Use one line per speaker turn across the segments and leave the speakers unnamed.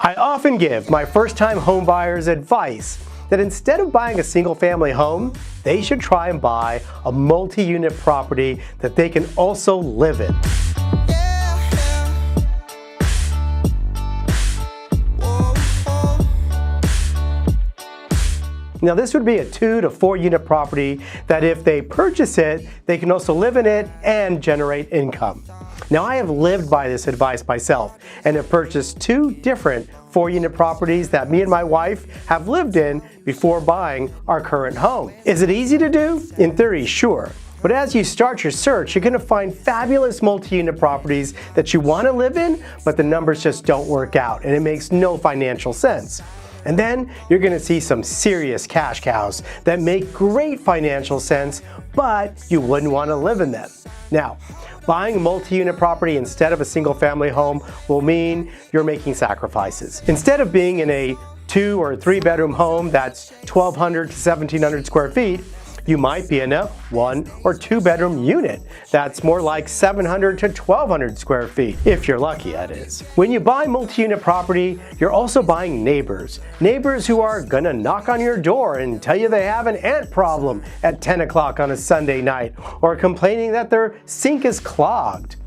I often give my first-time home buyers advice that instead of buying a single-family home, they should try and buy a multi-unit property that they can also live in. Now this would be a 2 to 4 unit property that if they purchase it, they can also live in it and generate income. Now I have lived by this advice myself and have purchased 2 different 4-unit properties that me and my wife have lived in before buying our current home. Is it easy to do? In theory, sure. But as you start your search, you're going to find fabulous multi-unit properties that you want to live in, but the numbers just don't work out and it makes no financial sense. And then you're going to see some serious cash cows that make great financial sense, but you wouldn't want to live in them. Now, buying a multi-unit property instead of a single-family home will mean you're making sacrifices. Instead of being in a 2 or 3 bedroom home that's 1,200 to 1,700 square feet, you might be in a 1 or 2 bedroom unit that's more like 700 to 1,200 square feet, if you're lucky, that is. When you buy multi-unit property, you're also buying neighbors. Neighbors who are gonna knock on your door and tell you they have an ant problem at 10 o'clock on a Sunday night, or complaining that their sink is clogged.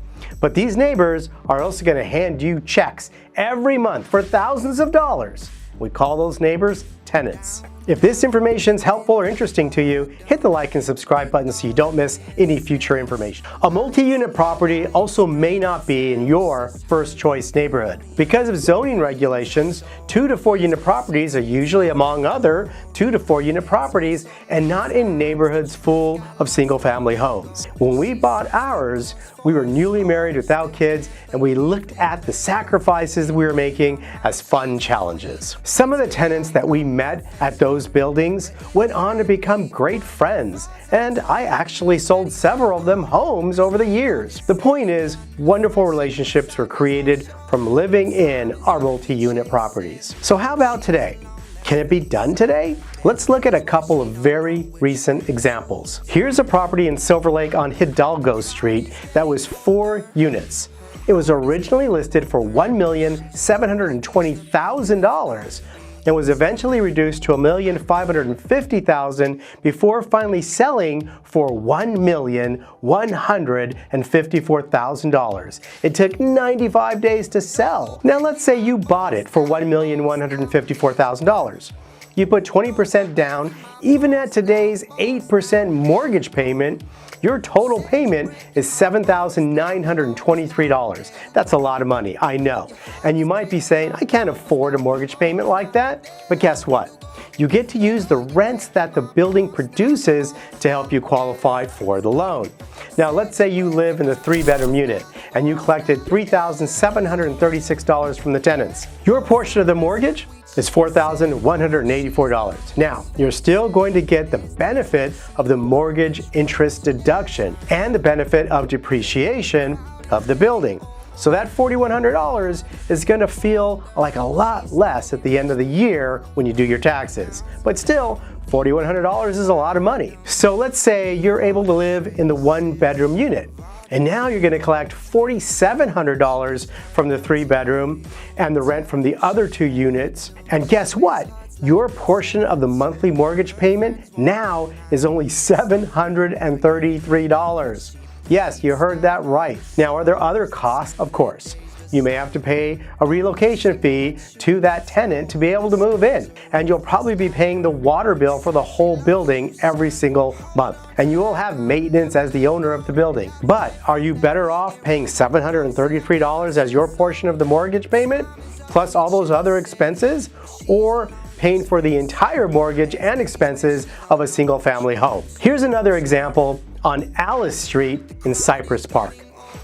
But these neighbors are also gonna hand you checks every month for thousands of dollars. We call those neighbors tenants. If this information is helpful or interesting to you, hit the like and subscribe button so you don't miss any future information. A multi-unit property also may not be in your first choice neighborhood. Because of zoning regulations, 2 to 4 unit properties are usually among other 2 to 4 unit properties and not in neighborhoods full of single family homes. When we bought ours, we were newly married without kids and we looked at the sacrifices we were making as fun challenges. Some of the tenants that we met at those buildings went on to become great friends, and I actually sold several of them homes over the years. The point is, wonderful relationships were created from living in our multi-unit properties. So how about today? Can it be done today? Let's look at a couple of very recent examples. Here's a property in Silver Lake on Hidalgo Street that was 4 units. It was originally listed for $1,720,000 and was eventually reduced to $1,550,000 before finally selling for $1,154,000. It took 95 days to sell. Now let's say you bought it for $1,154,000. You put 20% down. Even at today's 8% mortgage payment, your total payment is $7,923. That's a lot of money, I know. And you might be saying, I can't afford a mortgage payment like that. But guess what? You get to use the rents that the building produces to help you qualify for the loan. Now let's say you live in the 3-bedroom unit and you collected $3,736 from the tenants. Your portion of the mortgage is $4,184. Now, you're still going to get the benefit of the mortgage interest deduction and the benefit of depreciation of the building. So that $4,100 is going to feel like a lot less at the end of the year when you do your taxes. But still, $4,100 is a lot of money. So let's say you're able to live in the 1-bedroom unit. And now you're going to collect $4,700 from the 3-bedroom and the rent from the other 2 units. And guess what? Your portion of the monthly mortgage payment now is only $733. Yes, you heard that right. Now, are there other costs? Of course. You may have to pay a relocation fee to that tenant to be able to move in. And you'll probably be paying the water bill for the whole building every single month. And you will have maintenance as the owner of the building. But are you better off paying $733 as your portion of the mortgage payment, plus all those other expenses, or paying for the entire mortgage and expenses of a single family home? Here's another example on Alice Street in Cypress Park.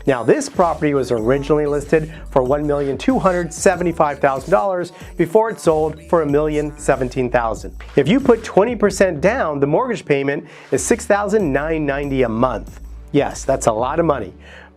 Now this property was originally listed for $1,275,000 before it sold for $1,017,000. If you put 20% down, the mortgage payment is $6,990 a month. Yes, that's a lot of money.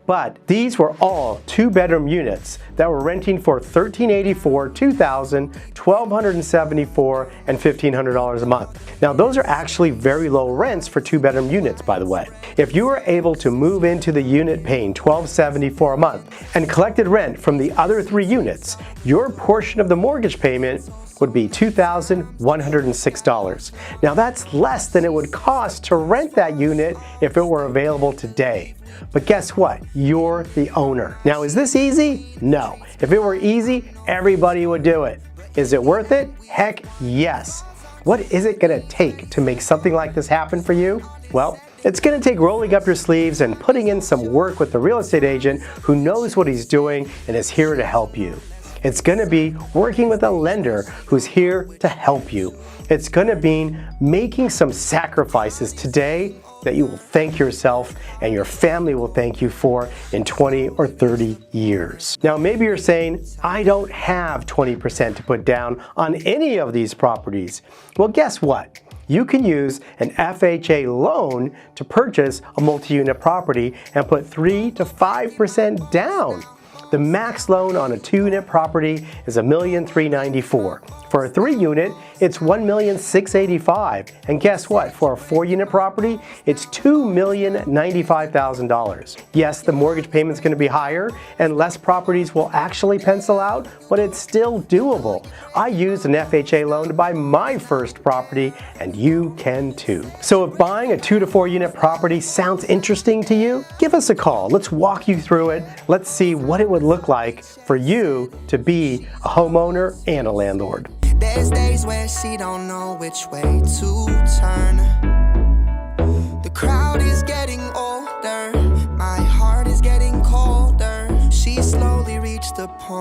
But these were all 2-bedroom units that were renting for $1,384, $2,000, $1,274, and $1,500 a month. Now those are actually very low rents for 2-bedroom units, by the way. If you were able to move into the unit paying $1,274 a month and collected rent from the other 3 units, your portion of the mortgage payment would be $2,106. Now that's less than it would cost to rent that unit if it were available today. But guess what? You're the owner. Now, is this easy? No. If it were easy, everybody would do it. Is it worth it? Heck yes. What is it going to take to make something like this happen for you? Well, it's going to take rolling up your sleeves and putting in some work with the real estate agent who knows what he's doing and is here to help you. It's going to be working with a lender who's here to help you. It's going to mean making some sacrifices today that you will thank yourself and your family will thank you for in 20 or 30 years. Now maybe you're saying, I don't have 20% to put down on any of these properties. Well, guess what? You can use an FHA loan to purchase a multi-unit property and put 3 to 5% down. The max loan on a 2-unit property is $1,394,000. For a 3-unit, it's $1,685,000. And guess what? For a 4-unit property, it's $2,095,000. Yes, the mortgage payment's going to be higher and less properties will actually pencil out, but it's still doable. I used an FHA loan to buy my first property, and you can too. So if buying a 2 to 4 unit property sounds interesting to you, give us a call. Let's walk you through it. Let's see what it would look like for you to be a homeowner and a landlord.
There's days where she don't know which way to turn. The crowd is getting older, my heart is getting colder. She slowly reached the point